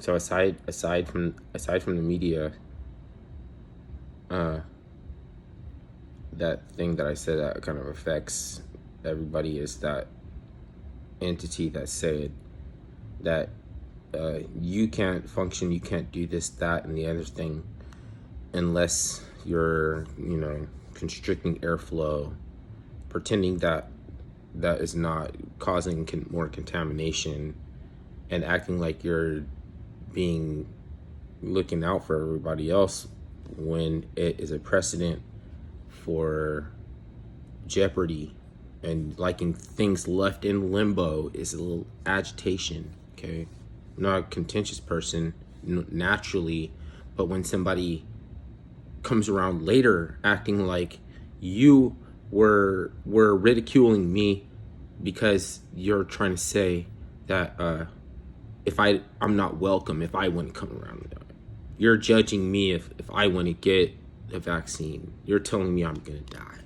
So aside from the media, uh, that thing that I said that kind of affects everybody is that entity that said that you can't function, you can't do this, that, and the other thing unless you're, constricting airflow, pretending that that is not causing more contamination, and acting like you're being looking out for everybody else when it is a precedent for jeopardy, and liking things left in limbo is a little agitation. Okay, I'm not a contentious person naturally, but when somebody comes around later acting like you were ridiculing me because you're trying to say that if I'm not welcome if I wouldn't come around, you're judging me if I want to get a vaccine, you're telling me I'm gonna die.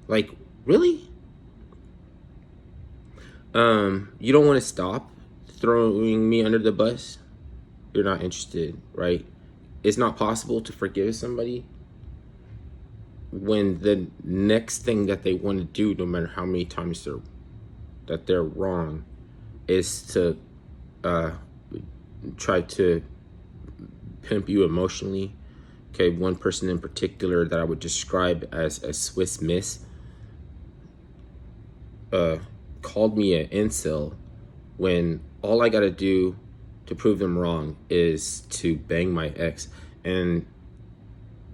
Like, really? You don't want to stop throwing me under the bus? You're not interested, right? It's not possible to forgive somebody when the next thing that they want to do, no matter how many times they're wrong, is to try to pimp you emotionally. Okay, one person in particular that I would describe as a Swiss Miss called me an incel when all I gotta do to prove them wrong is to bang my ex and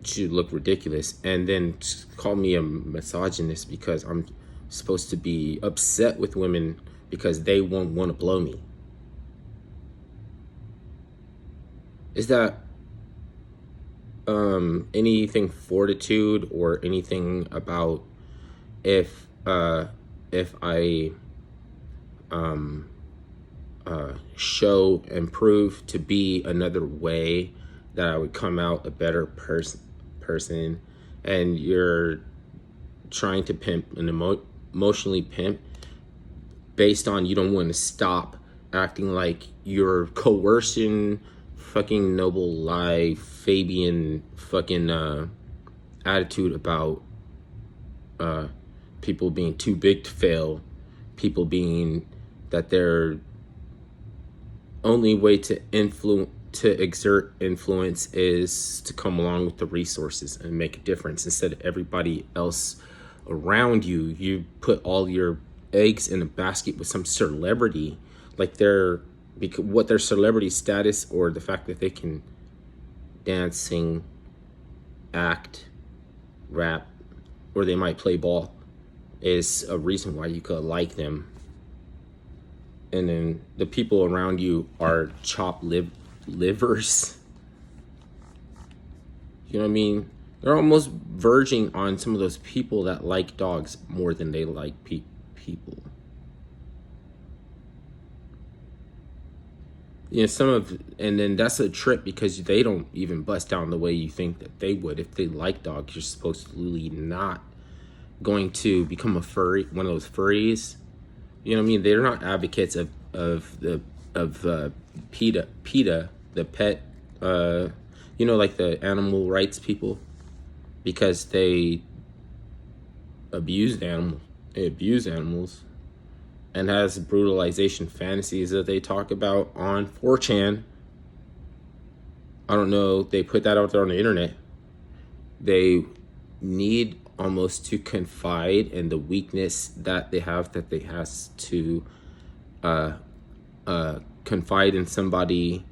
to look ridiculous, and then call me a misogynist because I'm supposed to be upset with women because they won't want to blow me. Is that anything fortitude or anything about if I show and prove to be another way that I would come out a better person, and you're trying to pimp and emotionally pimp based on you don't want to stop acting like you're coercing fucking noble lie Fabian fucking attitude about people being too big to fail, people being that their only way to exert influence is to come along with the resources and make a difference instead of everybody else around you. You put all your eggs in a basket with some celebrity, like what their celebrity status or the fact that they can dance, sing, act, rap, or they might play ball is a reason why you could like them. And then the people around you are chopped livers. You know what I mean? They're almost verging on some of those people that like dogs more than they like people. And then that's a trip because they don't even bust down the way you think that they would. If they like dogs, you're supposedly not going to become a furry, one of those furries. You know what I mean? They're not advocates of PETA, the pet, like the animal rights people, because they abuse animals, and has brutalization fantasies that they talk about on 4chan. I don't know, they put that out there on the internet. They need almost to confide in the weakness that they have, that they has to confide in somebody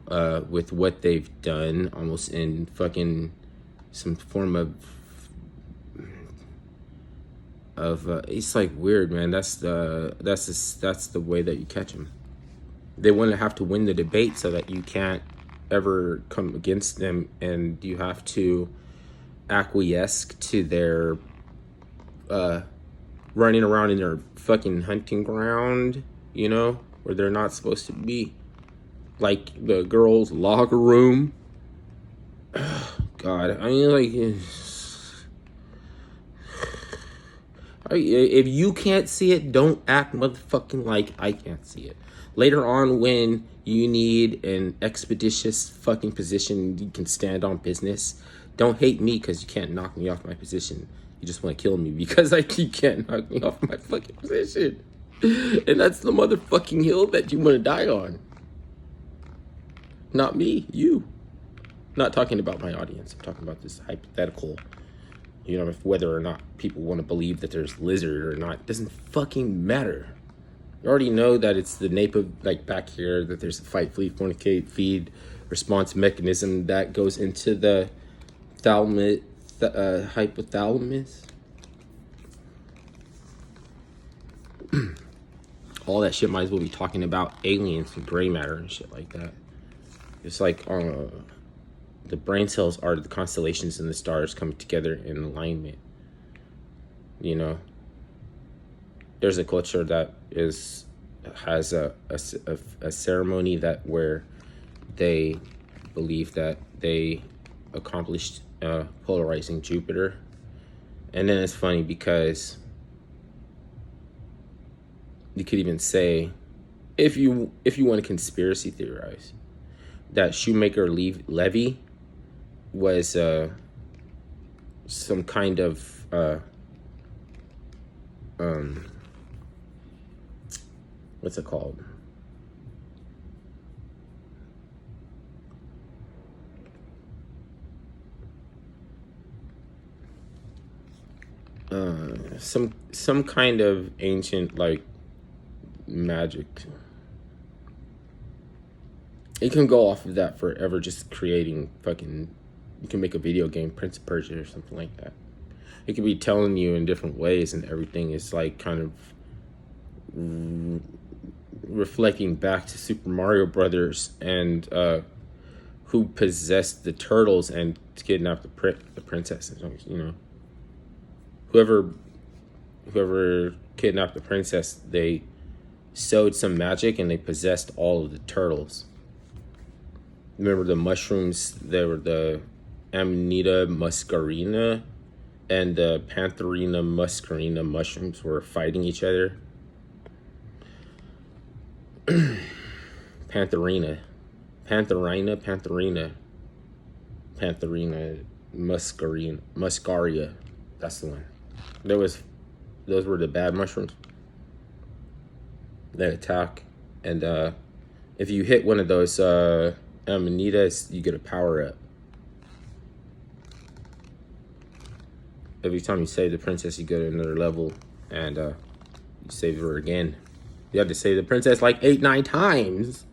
with what they've done, almost in fucking some form of it's like weird, man. That's the way that you catch them. They want to have to win the debate so that you can't ever come against them, and you have to acquiesce to their running around in their fucking hunting ground, where they're not supposed to be, like the girls' locker room. God, I mean, like, if you can't see it, don't act motherfucking like I can't see it. Later on, when you need an expeditious fucking position, you can stand on business. Don't hate me because you can't knock me off my position. You just want to kill me because you can't knock me off my fucking position. And that's the motherfucking hill that you want to die on. Not me, you. Not talking about my audience. I'm talking about this hypothetical, you know, if whether or not people want to believe that there's lizard or not, doesn't fucking matter. You already know that it's the NAPA, like back here, that there's a fight, flee, fornicate, feed response mechanism that goes into the hypothalamus. All that shit might as well be talking about aliens and gray matter and shit like that. It's like the brain cells are the constellations and the stars coming together in alignment. You know, there's a culture that has a ceremony that where they believe that they accomplished polarizing Jupiter, and then it's funny because you could even say, if you want to conspiracy theorize, that Shoemaker Levy was some kind of what's it called? Some kind of ancient like magic. It can go off of that forever, just creating fucking. You can make a video game, Prince of Persia or something like that. It could be telling you in different ways, and everything is like kind of reflecting back to Super Mario Brothers and who possessed the turtles and kidnapped the princess. You know, whoever kidnapped the princess, they sowed some magic and they possessed all of the turtles. Remember the mushrooms? They were the Amanita muscarina and the Pantherina muscarina mushrooms were fighting each other. Pantherina muscaria. That's the one. Those were the bad mushrooms. They attack, and if you hit one of those amanitas, you get a power up. Every time you save the princess, you go to another level, and you save her again. You have to save the princess like 8-9 times.